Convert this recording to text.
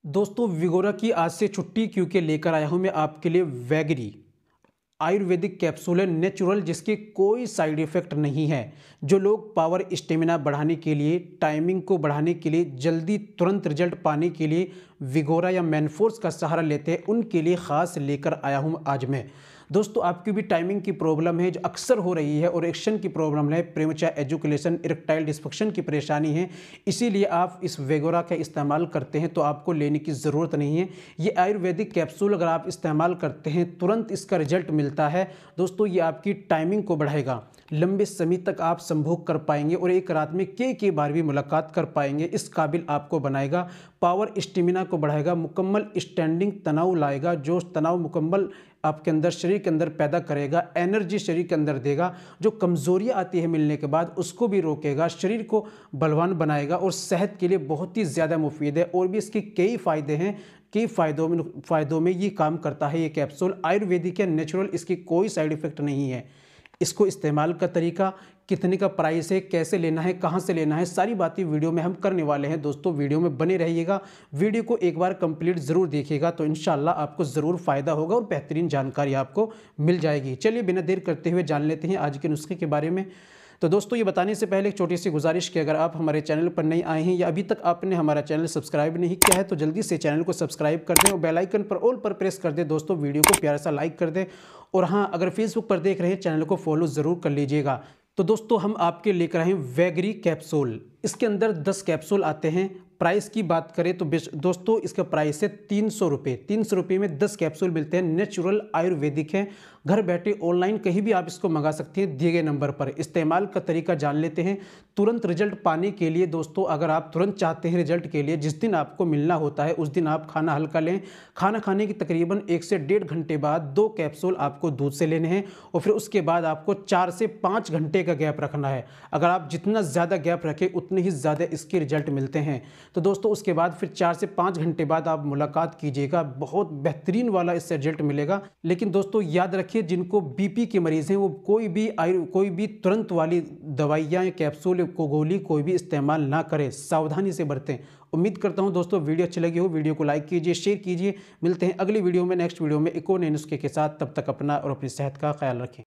दोस्तों विगोरा की आज से छुट्टी क्योंकि लेकर आया हूं मैं आपके लिए वैगरी आयुर्वेदिक कैप्सूल है नेचुरल, जिसके कोई साइड इफेक्ट नहीं है। जो लोग पावर स्टेमिना बढ़ाने के लिए, टाइमिंग को बढ़ाने के लिए, जल्दी तुरंत रिजल्ट पाने के लिए विगोरा या मैनफोर्स का सहारा लेते हैं, उनके लिए ख़ास लेकर आया हूं आज मैं। दोस्तों आपकी भी टाइमिंग की प्रॉब्लम है जो अक्सर हो रही है, और इरेक्शन की प्रॉब्लम है, प्रीमेच्योर एजुकेशन, इरेक्टाइल डिस्फंक्शन की परेशानी है, इसीलिए आप इस वेगोरा का इस्तेमाल करते हैं तो आपको लेने की ज़रूरत नहीं है। ये आयुर्वेदिक कैप्सूल अगर आप इस्तेमाल करते हैं तुरंत इसका रिजल्ट मिलता है। दोस्तों ये आपकी टाइमिंग को बढ़ाएगा, लंबे समय तक आप संभोग कर पाएंगे और एक रात में कई बार भी मुलाकात कर पाएंगे, इस काबिल आपको बनाएगा। पावर स्टेमिना को बढ़ाएगा, मुकम्मल स्टैंडिंग तनाव लाएगा, जो तनाव मुकम्मल आपके अंदर शरीर के अंदर पैदा करेगा, एनर्जी शरीर के अंदर देगा, जो कमज़ोरियाँ आती है मिलने के बाद उसको भी रोकेगा, शरीर को बलवान बनाएगा और सेहत के लिए बहुत ही ज़्यादा मुफीद है। और भी इसके कई फ़ायदे हैं, कई फ़ायदों में ये काम करता है। ये कैप्सूल आयुर्वेदिक है, नेचुरल, इसकी कोई साइड इफ़ेक्ट नहीं है। इसको इस्तेमाल का तरीका, कितने का प्राइस है, कैसे लेना है, कहाँ से लेना है, सारी बातें वीडियो में हम करने वाले हैं। दोस्तों वीडियो में बने रहिएगा, वीडियो को एक बार कंप्लीट ज़रूर देखिएगा तो इंशाल्लाह आपको ज़रूर फ़ायदा होगा और बेहतरीन जानकारी आपको मिल जाएगी। चलिए बिना देर करते हुए जान लेते हैं आज के नुस्खे के बारे में। तो दोस्तों ये बताने से पहले एक छोटी सी गुजारिश कि अगर आप हमारे चैनल पर नए आए हैं या अभी तक आपने हमारा चैनल सब्सक्राइब नहीं किया है तो जल्दी से चैनल को सब्सक्राइब कर दें और बेल आइकन पर ऑल पर प्रेस कर दें। दोस्तों वीडियो को प्यारा सा लाइक कर दें, और हाँ अगर फेसबुक पर देख रहे हैं चैनल को फॉलो ज़रूर कर लीजिएगा। तो दोस्तों हम आपके लेकर आए हैं वैगरी कैप्सूल। इसके अंदर 10 कैप्सूल आते हैं। प्राइस की बात करें तो दोस्तों इसका प्राइस है 300 रुपये। 300 रुपये में 10 कैप्सूल मिलते हैं, नेचुरल आयुर्वेदिक हैं। घर बैठे ऑनलाइन कहीं भी आप इसको मंगा सकते हैं दिए गए नंबर पर। इस्तेमाल का तरीका जान लेते हैं। तुरंत रिजल्ट पाने के लिए दोस्तों अगर आप तुरंत चाहते हैं रिजल्ट के लिए, जिस दिन आपको मिलना होता है उस दिन आप खाना हल्का लें। खाना खाने की तकरीबन 1 से 1.5 घंटे बाद 2 कैप्सूल आपको दूध से लेने हैं, और फिर उसके बाद आपको 4 से 5 घंटे का गैप रखना है। अगर आप जितना ज़्यादा गैप रखें उतने ही ज़्यादा इसके रिजल्ट मिलते हैं। तो दोस्तों उसके बाद फिर 4 से 5 घंटे बाद आप मुलाकात कीजिएगा, बहुत बेहतरीन वाला इससे रिजल्ट मिलेगा। लेकिन दोस्तों याद रखिए जिनको बीपी के मरीज़ हैं वो कोई भी तुरंत वाली दवाइयाँ या कैप्सूल को गोली कोई भी इस्तेमाल ना करें, सावधानी से बरतें। उम्मीद करता हूं दोस्तों वीडियो अच्छी लगी हो, वीडियो को लाइक कीजिए, शेयर कीजिए। मिलते हैं अगली वीडियो में, नेक्स्ट वीडियो में एक और नए नुस्खे के साथ। तब तक अपना और अपनी सेहत का ख्याल रखें।